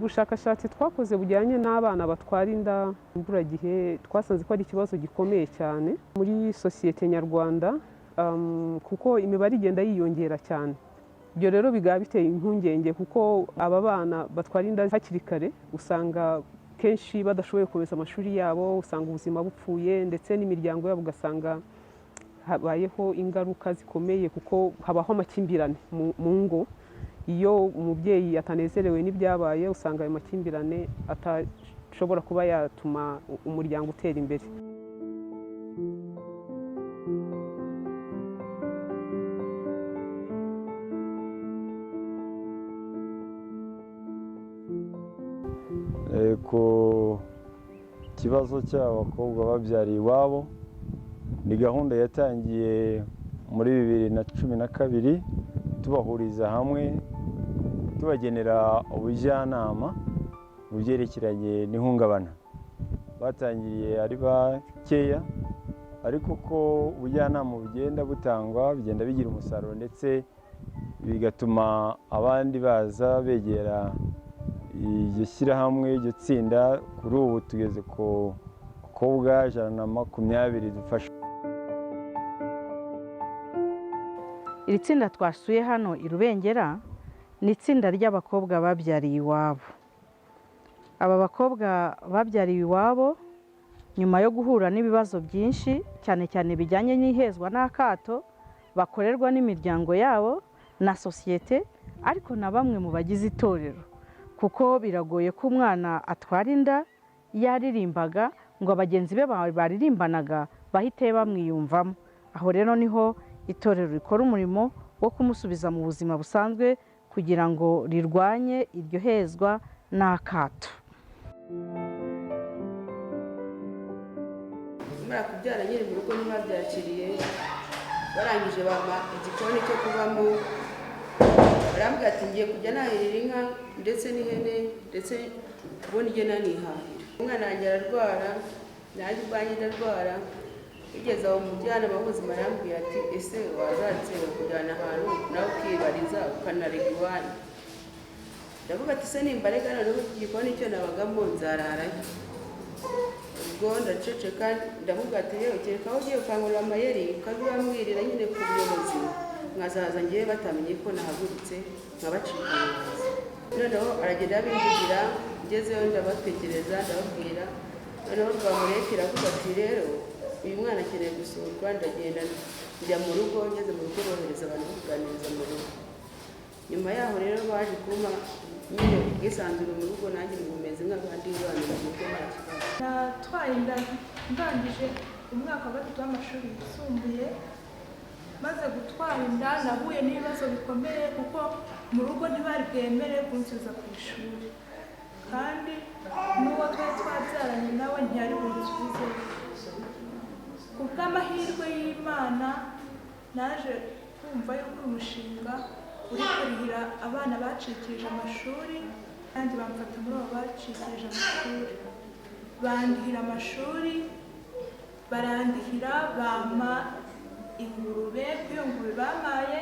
ubushakashatsi twakoze bujyanye n'abana batwara inda imburagihe twasanze ko ari ikibazo gikomeye cyane muri sosiyete nyarwanda kuko imibare igenda yiyongera cyane. Ibyo rero bigaba biteye impungenge kuko aba bana batwara inda hakiri kare usanga kenshi badashoboye gukomeza amashuri yabo, usanga ubuzima bupfuye ndetse n'imiryango yabo ugasanga habayeho ingaruka zikomeye kuko habaho amakimbirane mu ngo. Iyo umubyeyi atanezerewe n'ibyabaye usanga ayo makimbirane atashobora kuba yatuma umuryango utera imbere. Ku kibazo cy'abakobwa babyariye iwabo ni gahunda yatangiye muri 2012 tubahuriza hamwe tubagenera ubujyanama mu byerekeranye n'ihungabana. Batangiriye ari bakeya ariko ko ubujyanama bugenda butangwa bigenda bigira umusaruro ndetse bigatuma abandi baza begera iryo shyirahamwe, iryo tsinda. Kuri ubu tugeze ku bakobwa 120 dufasha. Iri tsinda twasuye hano i Rubengera ni itsinda ry'abakobwa babyariye iwabo. Aba bakobwa babyariye iwabo nyuma yo guhura n'ibibazo byinshi cyane cyane bijyanye n'ihezwa n'akato bakorerwa n'imiryango yabo na sosiyete ariko na bamwe mu bagize itorero, kuko biragoye ko umwana atwara inda yaririmbaga ngo abagenzi be baririmbanaga bahite bamwiyumvamo. Aho rero niho itorero rikora umurimo wo kumusubiza mu buzima busanzwe kugira ngo rirwanye iryo hezwa n'akato. Mara kubyara nyiri mu rugo ntibabyakiriye, barangije bampa igikoni cyo kubamo, barambwira ati ngiye kujya nahirira inka ndetse n'ihene ndetse ubundi njye nanihahira. Umwana wanjye ararwara, nanjye ubwanjye ndarwara. Bigeze aho umujyanama w'ubuzima arambwira ati ese wazatsewe kujyana ahantu nawe ukibariza ukanarega iwanyu. Ndavuga ati se nimba rega noneho igikoni cyo nabagamo nzararayo. Ubwo ndaceceka ndavuga ati yewe kereka aho ugiye ukangurira amayeri ukabibambwirira nyine ku buyobozi nkazaza ngiye batamenye ko nahagurutse nkabacika umuyobozi. Noneho aragenda abinjira, ngezeyo ndabatekereza ndababwira. Noneho rwamurekera avuga ati rero uyu mwana akeneye gusurwa. Ndagenda njya mu rugo, ngeze mu rugo bohereza abantu kuganiriza mu rugo. Nyuma yaho rero baje kumpa nyine ubwisanzure mu rugo, nanjye mumeze nk'abandi bana mu rugo nta kibazo. Natwaye inda ndangije umwaka wa 3 w'amashuri yisumbuye. Maze gutwara inda nahuye n'ibibazo bikomeye kuko mu rugo ntibari bwemere kunsubiza ku ishuri, kandi n'uwo twari twabyaranye nawe ntiyari bunsubize. Ku bw'amahirwe y'Imana naje kumva yuko umushinga uri kurihira abana bacikirije amashuri, kandi bamfata muri abo bacikirije amashuri. Bandihira amashuri, barandihira, bampa ingurube. Iyo ngurube bampaye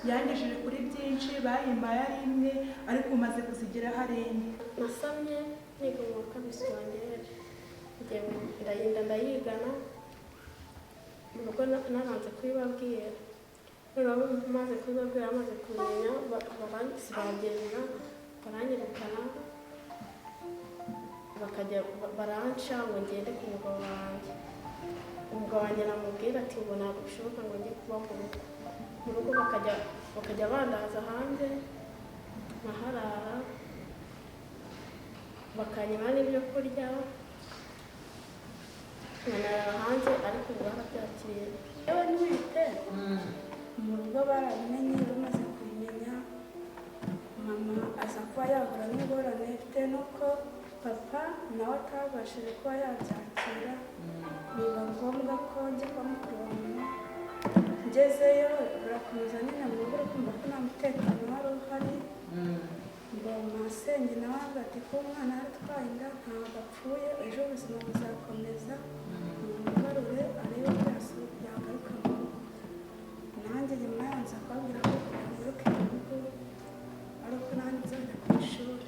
yangejeje kuri byinshi, bayimpaye ari imwe ariko umaze kuzigeraho ari enye. Nasamye niga mu wa kabiri wanjye, ndayigana mu rugo naranze kubibabwira. Noneho maze kubibabwira, amaze kumenya baransibagerera, baranyirukana, bakajya baranca ngo ngende ku mugabo wanjye. Umugabo wanjye namubwira ati ubu ntabwo bishoboka ngo njye kuba mu rugo, bakajya bandaza hanze nkaharara, bakanyima n'ibyo kurya nkanarara hanze, ariko ubu barabyakiriye. Yewe ntwite mu rugo barabimenye, bamaze kubimenya mama aza kuba yahura n'ingorane bitewe n'uko papa nawe atabashije kuba yabyakira. Biba ngombwa ko njya kwa mukuru wa mama. Ngezeyo barakomeza nyine mu rugo, kumva ko nta mutekano wari uhari. Ngo masenge nawe avuga ati ko umwana yaratwaye inda ntabwo apfuye, ejo ubuzima buzakomeza, mugarure arebe ko yagaruka mu rugo. Nanjye nyuma yanze kubabwira ko ngaruke mu rugo ari uko nanjye nzajya ku ishuri.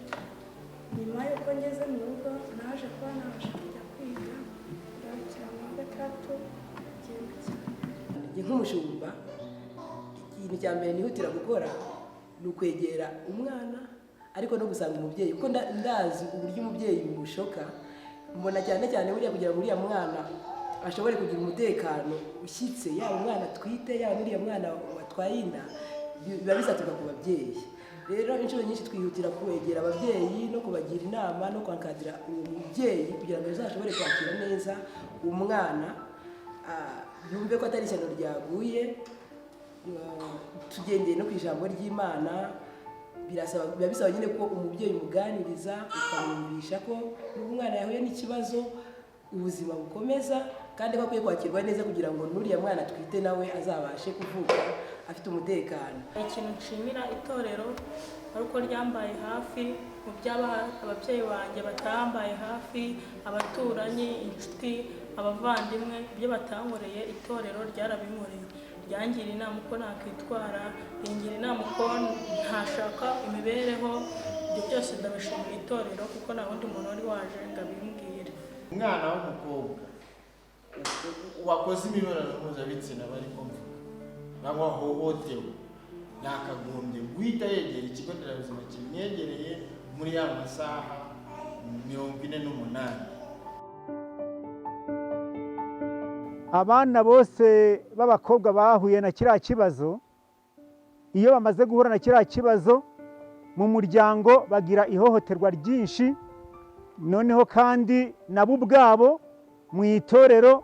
nyuma y'uko ngeze mu rugo naje kuba nabasha kujya kwiga ngarukira mu wa gatatu igihembwe cyane. Njye nk'umushumba ikintu cya mbere nihutira gukora ni ukwegera umwana ariko no gusanga umubyeyi kuko ndazi uburyo umubyeyi bimushoka. Mbona cyane cyane buriya kugira ngo uriya mwana ashobore kugira umutekano ushyitse, yaba umwana twite yaba n'uriya mwana watwaye inda, biba bisatuka ku babyeyi. Rero inshuro nyinshi twihutira kwegera ababyeyi no kubagira inama no kwankadira uwo mubyeyi kugira ngo azashobore kwakira neza umwana, yumve ko atari ishyano ryaguye. Tugendeye no ku ijambo ry'Imana, biba bisaba nyine ko umubyeyi umuganiriza ukamwumvisha ko umwana yahuye n'ikibazo ubuzima bukomeza kandi ko akwiye kwakirwa neza kugira ngo n'uriya mwana twite nawe azabashe kuvuka afite umutekano. Ikintu nshimira itorero ari uko ryambaye hafi mu ababyeyi banjye batambaye hafi, abaturanyi, inshuti, abavandimwe, ibyo batankoreye itorero ryarabinkoreye. Ryangira inama uko nakwitwara, ringira inama uko ntashaka imibereho. Ibyo byose ndabishimira itorero kuko nta wundi muntu wari waje ngo abimbwire. Umwana w'umukobwa wakoze imibonano mpuzabitsina bari kumva nangwa hohotewe, yakagombye guhita yegera ikigo nderabuzima kimwegereye muri ya masaha 48. Abana bose b'abakobwa bahuye na kiriya kibazo, iyo bamaze guhura na kiriya kibazo mu muryango bagira ihohoterwa ryinshi, noneho kandi nabo ubwabo mu itorero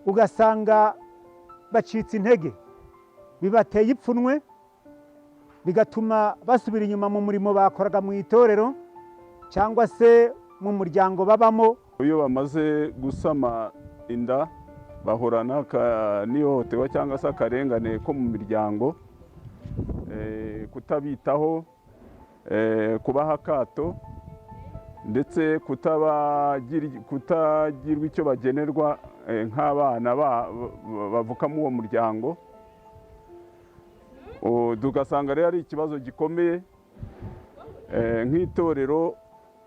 ugasanga bacitse intege, bibateye ipfunwe, bigatuma basubira inyuma mu murimo bakoraga mu itorero cyangwa se mu muryango babamo. Iyo bamaze gusama inda bahura n'ihohoterwa cyangwa se akarengane ko mu miryango, kutabitaho, kubaha akato ndetse kutagirwa icyo bagenerwa nk'abana bavuka muri uwo muryango. Tugasanga rero ari ikibazo gikomeye. Nk'itorero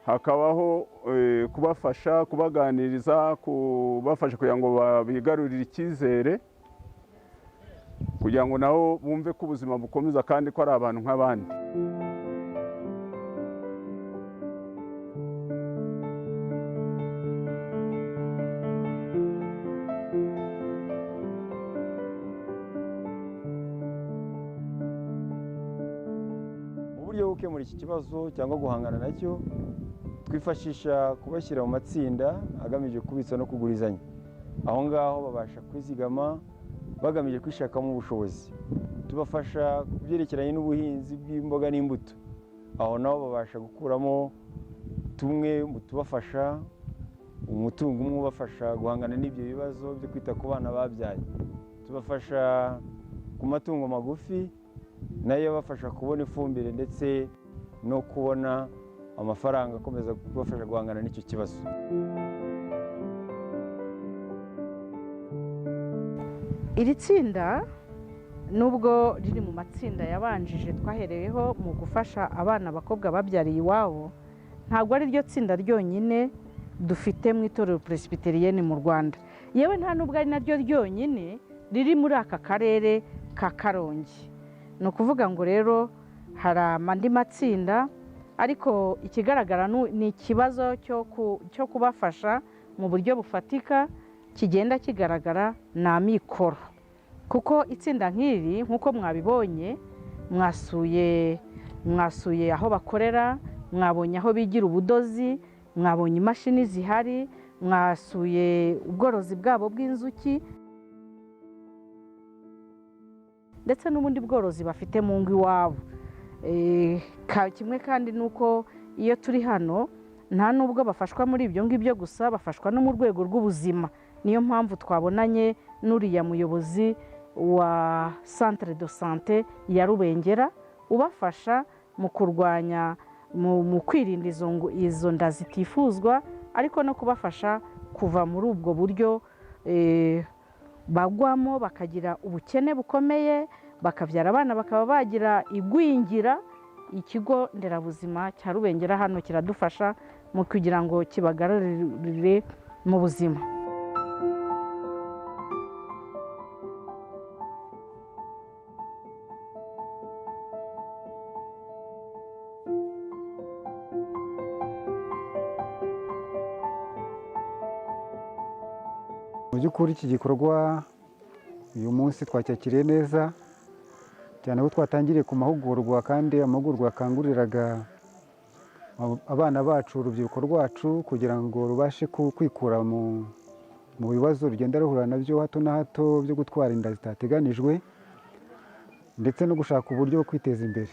hakabaho kubafasha, kubaganiriza, kubafasha kugira ngo bigarurire icyizere, kugira ngo nabo bumve ko ubuzima bukomeza kandi ko ari abantu nk'abandi. Mu buryo bwo gukemura iki kibazo cyangwa guhangana nacyo, twifashisha kubashyira mu matsinda agamije kubitsa no kugurizanya. Aho ngaho babasha kwizigama bagamije kwishakamo ubushobozi. Tubafasha kubyerekeranye n'ubuhinzi bw'imboga n'imbuto. Aho nabo babasha gukuramo tumwe mu tubafasha, umutungo umwe ubafasha guhangana n'ibyo bibazo byo kwita ku bana babyaye. Tubafasha ku matungo magufi, nayo bafasha kubona ifumbire ndetse no kubona amafaranga akomeza kubafasha guhangana n'icyo kibazo. Iri tsinda nubwo riri mu matsinda yabanjije twahereyeho mu gufasha abana abakobwa babyariye iwabo, ntabwo ari ryo tsinda ryonyine dufite mu itorero Presbyterienne mu Rwanda. Yewe nta nubwo ari naryo ryonyine riri muri aka karere ka Karongi. Ni ukuvuga ngo rero hari andi matsinda, ariko ikigaragara ni ikibazo cyo kubafasha mu buryo bufatika kigenda kigaragara ni amikoro. Kuko itsinda nk'iri nk'uko mwabibonye, mwasuye aho bakorera, mwabonye aho bigira ubudozi, mwabonye imashini zihari, mwasuye ubworozi bwabo bw'inzuki ndetse n'ubundi bworozi bafite mu ngo iwabo. Kimwe kandi ni uko iyo turi hano nta nubwo bafashwa muri ibyo ngibyo gusa, bafashwa no mu rwego rw'ubuzima. Niyo mpamvu twabonanye n'uriya muyobozi wa centre de santé ya Rubengera ubafasha mu kurwanya, mu kwirinda izo nda zitifuzwa, ariko no kubafasha kuva muri ubwo buryo bagwamo bakagira ubukene bukomeye, bakabyara abana bakaba bagira igwingira ikigo nderabuzima cya Rubengera hano kiradufasha mu kugira ngo kibagarurire mu buzima. Mu by'ukuri iki gikorwa uyu munsi twacyakiriye neza cyane ko twatangiriye ku mahugurwa, kandi amahugurwa yakanguriraga abana bacu, urubyiruko rwacu kugira ngo rubashe kwikura mu bibazo rugenda ruhura nabyo hato na hato byo gutwara inda zitateganijwe ndetse no gushaka uburyo bwo kwiteza imbere.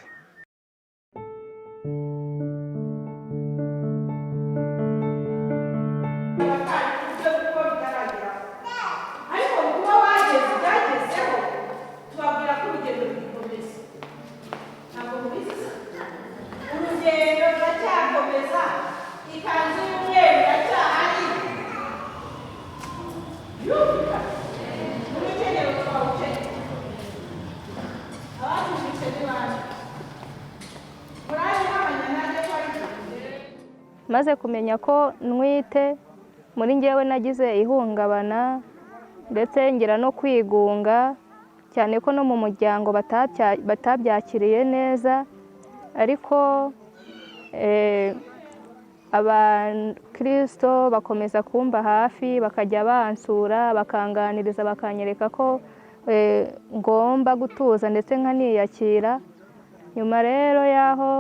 maze kumenya ko ntwite, muri njyewe nagize ihungabana ndetse ngira no kwigunga, cyane ko no mu muryango batabyakiriye neza, ariko abakristo bakomeza kumba hafi, bakajya bansura, bakanganiriza, bakanyereka ko ngomba gutuza ndetse nkaniyakira. Nyuma rero y'aho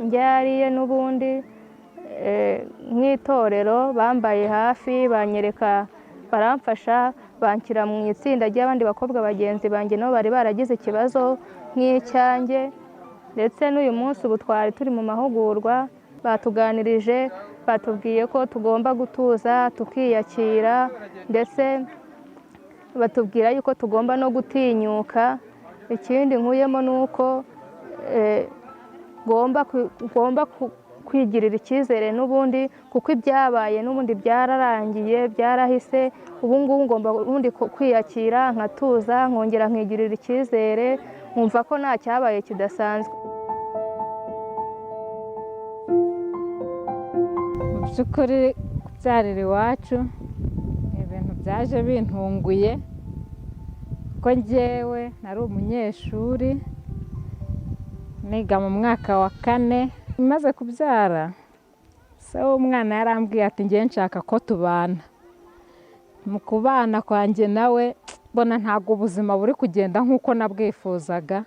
njyariye n'ubundi nk'itorero bambaye hafi, banyereka, baramfasha, banshyira mu itsinda ry'abandi bakobwa bagenzi banjye nabo bari baragize ikibazo nk'icyanjye, ndetse n'uyu munsi ubu twari turi mu mahugurwa, batuganirije, batubwiye ko tugomba gutuza tukiyakira, ndetse batubwira yuko tugomba no gutinyuka. Ikindi nkuyemo ni uko ngomba kwigirira icyizere n'ubundi, kuko ibyabaye n'ubundi byararangiye, byarahise. Ubu ngubu ngomba ubundi kwiyakira, nkatuza, nkongera nkigirira icyizere, nkumva ko nta cyabaye kidasanzwe. Mu by'ukuri kubyarira iwacu ni ibintu byaje bintunguye, kuko njyewe nari umunyeshuri niga mu mwaka wa 4. Maze kubyara, se w'umwana yarambwiye ati ngiye nshaka ko tubana. Mu kubana kwanjye nawe mbona ntabwo ubuzima buri kugenda nk'uko nabwifuzaga.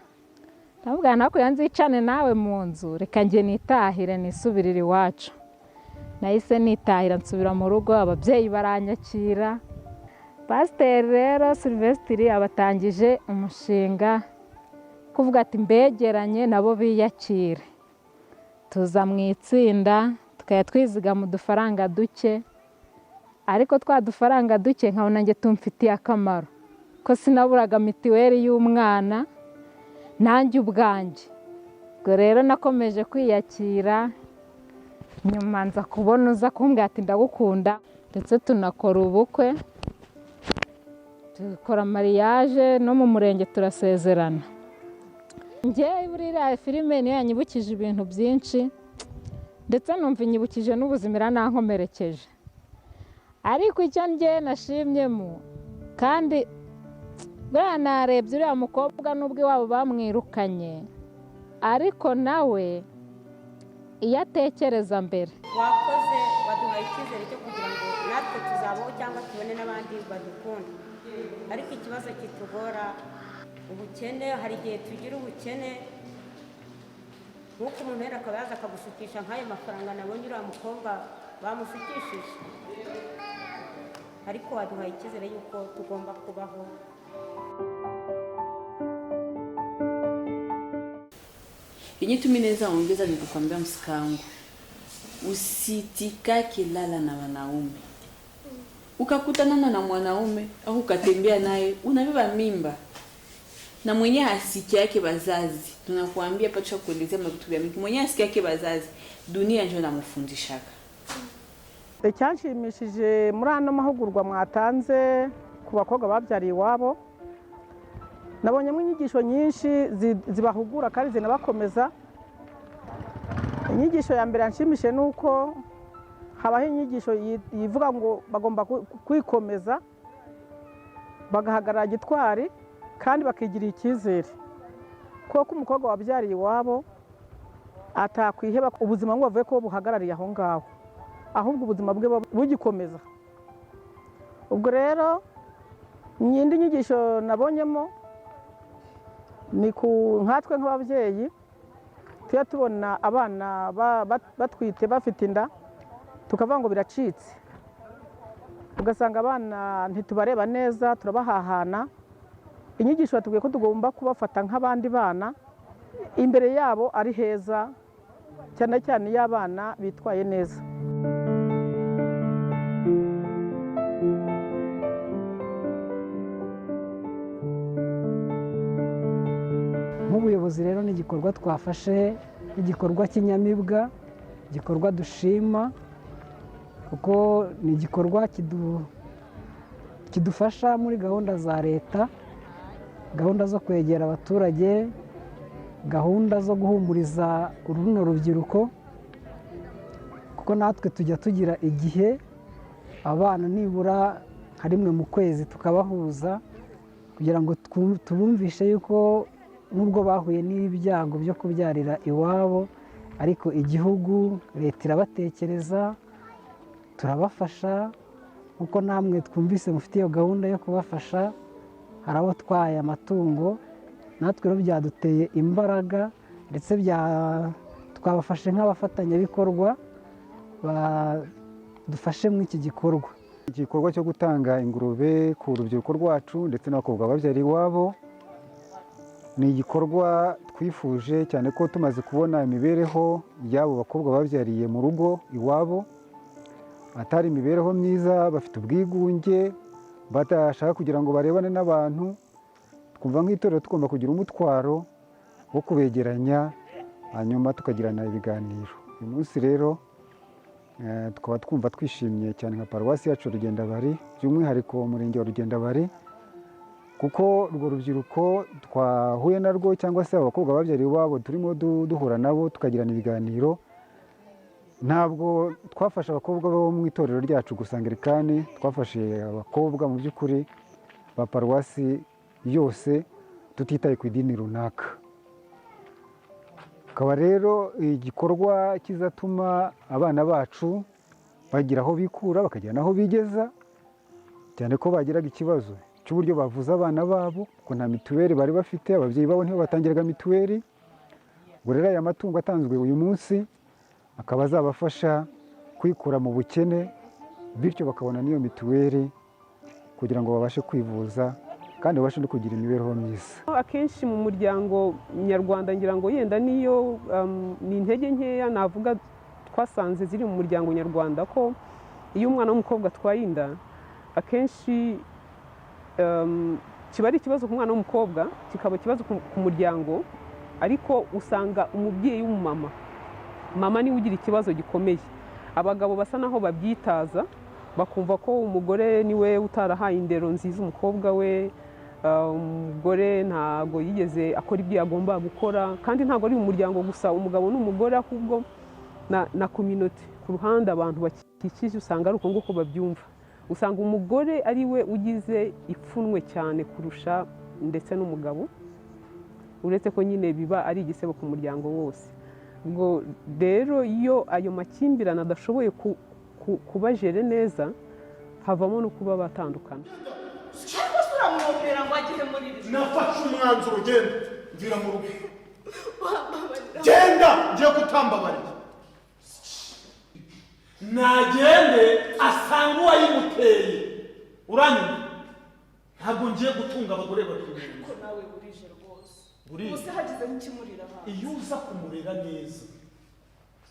Ndabwira nako yanzicane nawe mu nzu, reka njye nitahire nisubirire iwacu. Nahise nitahira nsubira mu rugo, ababyeyi baranyakira. Pasiteri rero Silvestri abatangije umushinga kuvuga ati mbegeranye nabo biyakire. Tuza mu itsinda, tukaya twizigama udufaranga duke, ariko twa dufaranga duke nkabona njye tumfitiye akamaro, ko sinaburaga mitiweli y'umwana nanjye ubwanjye. Ubwo rero nakomeje kwiyakira, nyuma nza kubona uza kumbwira ati ndagukunda, ndetse tunakora ubukwe, dukora mariage, no mu murenge turasezerana. Njye buriya filime niyo yanyibukije ibintu byinshi, ndetse numva inyibukije n'ubuzima iranankomerekeje. Ariko icyo njye nashimyemo, kandi buriya narebye uriya mukobwa n'ubwo iwabo bamwirukanye, ariko nawe iyo atekereza mbere. Wakoze, waduhaye icyizere cyo kugira ngo natwe tuzabaho cyangwa tubone n'abandi badukunda. Ariko ikibazo kitugora ubukene, hari igihe tugira ubukene, nk'uko umuntu yari akaba yaza akagushukisha nk'ayo mafaranga nabonye uriya mukobwa bamushukishije. Ariko waduhaye icyizere yuko tugomba kubaho. Yenye tumi naweza ongeza ni kukwambia msikangu, usitikake lala na wanaume. Ukakutana na mwanaume au ukatembea naye unabeba mimba, na mwenye hasiki yake bazazi, tunakuambia pacha kuelezea mavitu vya mingi, mwenye hasiki yake bazazi dunia njo namufundishaka. Icyanshimishije muri ano mahugurwa mwatanze ku bakobwa babyariye iwabo, nabonyemo inyigisho nyinshi zibahugura kandi zinabakomeza. Inyigisho ya mbere yanshimishije ni uko habaho inyigisho yivuga ngo bagomba kwikomeza, bagahagarara gitwari kandi bakigirira icyizere, kuko umukobwa wabyariye iwabo atakwiheba ubuzima ngo bavuye ko buhagarariye aho ngaho, ahubwo ubuzima bwe bugikomeza. Ubwo rero indi nyigisho nabonyemo ni nkatwe nk'ababyeyi tujya tubona abana batwite bafite inda tukavuga ngo biracitse, ugasanga abana ntitubareba neza, turabahahana. Inyigisho batubwiye ko tugomba kubafata nk'abandi bana, imbere yabo ari heza, cyane cyane iyo abana bitwaye neza. Nk'ubuyobozi rero ni igikorwa twafashe, igikorwa cy'inyamibwa, igikorwa dushima, kuko ni igikorwa kidufasha muri gahunda za leta, gahunda zo kwegera abaturage, gahunda zo guhumuriza runo rubyiruko, kuko natwe tujya tugira igihe abana nibura nka rimwe mu kwezi tukabahuza kugira ngo tubumvishe yuko nubwo bahuye n'ibyago byo kubyarira iwabo, ariko igihugu, leta irabatekereza, turabafasha. Kuko namwe twumvise mufite iyo gahunda yo kubafasha, hari abo twaye amatungo, natwe rero byaduteye imbaraga, ndetse twabafashe nk'abafatanyabikorwa badufashe muri iki gikorwa. Igikorwa cyo gutanga ingurube ku rubyiruko rwacu ndetse n'abakobwa babyariye iwabo ni igikorwa twifuje cyane, ko tumaze kubona imibereho y'abo bakobwa babyariye mu rugo iwabo atari imibereho myiza, bafite ubwigunge, badashaka kugira ngo barebane n'abantu. Twumva nk'itorero tugomba kugira umutwaro wo kubegeranya, hanyuma tukagirana ibiganiro. Uyu munsi rero tukaba twumva twishimiye cyane nka paruwasi yacu Rugendabari, by'umwihariko umurenge wa Rugendabari, kuko urwo rubyiruko twahuye narwo cyangwa se abakobwa babyariye iwabo turimo duhura nabo tukagirana ibiganiro. Ntabwo twafashe abakobwa bo mu itorero ryacu gusa Anglikani, twafashe abakobwa mu by'ukuri ba paruwasi yose tutitaye ku idini runaka. Akaba rero igikorwa kizatuma abana bacu bagira aho bikura, bakagira n'aho bigeza, cyane ko bagiraga ikibazo cy'uburyo bavuza abana babo, ko nta mituweli bari bafite, ababyeyi babo niho batangiraga mituweli. Ubwo rero aya matungo atanzwe uyu munsi akaba azabafasha kwikura mu bukene, bityo bakabona n'iyo mituweli kugira ngo babashe kwivuza kandi babashe no kugira imibereho myiza. Akenshi mu muryango nyarwanda ngira ngo yenda niyo ni intege nkeya navuga twasanze ziri mu muryango nyarwanda, ko iyo umwana w'umukobwa atwaye inda akenshi kiba ari ikibazo ku mwana w'umukobwa, kikaba ikibazo ku muryango, ariko usanga umubyeyi w'umumama, mama niwe ugira ikibazo gikomeye. Abagabo basa naho babyitaza, bakumva ko umugore niwe utarahaye indero nziza umukobwa we, umugore ntago yigeze akora ibyo yagomba gukora, kandi ntago ari mu muryango gusa, umugabo n'umugore, ahubwo na community ku ruhande abantu bakikije usanga ari uko nguko babyumva. Usanga umugore ari we ugize ipfunwe cyane kurusha ndetse n'umugabo, uretse ko nyine biba ari igisebo ku muryango wose. Ubwo rero iyo ayo makimbirane adashoboye kubajere neza, havamo no kuba batandukana. Nafashe umwanzuro, genda mvira mu rugo, genda ngiye kutambabarira. Nagende asanga uwayimuteye, uranyuma. Ntabwo ngiye gutunga abagore babiri. Ariko nawe burije rwose. Burije hagize nk'ikimurira hanze. Iyo uza kumurera neza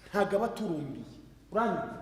ntabwo aba aturumbiye, uranyuma.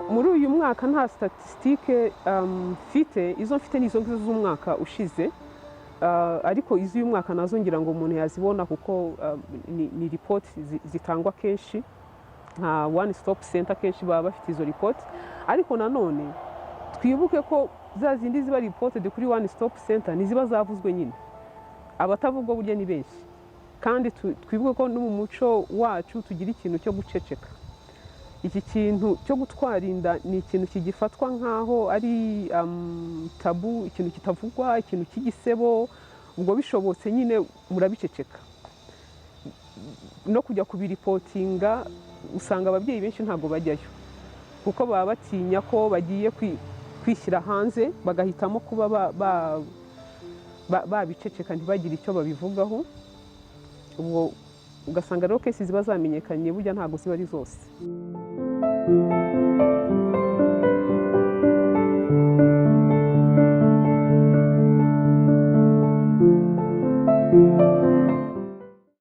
muri uyu mwaka nta statisitike mfite, izo mfite ni izo ngizo z'umwaka ushize, ariko iz'uyu mwaka nazo ngira ngo umuntu yazibona kuko ni ripoti zitangwa kenshi, nka one stop center kenshi baba bafite izo ripoti. Ariko nanone twibuke ko za zindi ziba reported kuri one stop center niziba zavuzwe nyine, abatavugwa burya ni benshi, kandi twibuke ko no mu muco wacu tugira ikintu cyo guceceka. Iki kintu cyo gutwara inda ni ikintu kigifatwa nk'aho ari tabu, ikintu kitavugwa, ikintu cy'igisebo. Ubwo bishobotse nyine murabiceceka, no kujya kubiripotinga usanga ababyeyi benshi ntabwo bajyayo kuko baba batinya ko bagiye kwishyira hanze, bagahitamo kuba babiceceka ntibagire icyo babivugaho. Ubwo ugasanga rero kesi ziba zamenyekanye burya ntabwo ziba ari zose.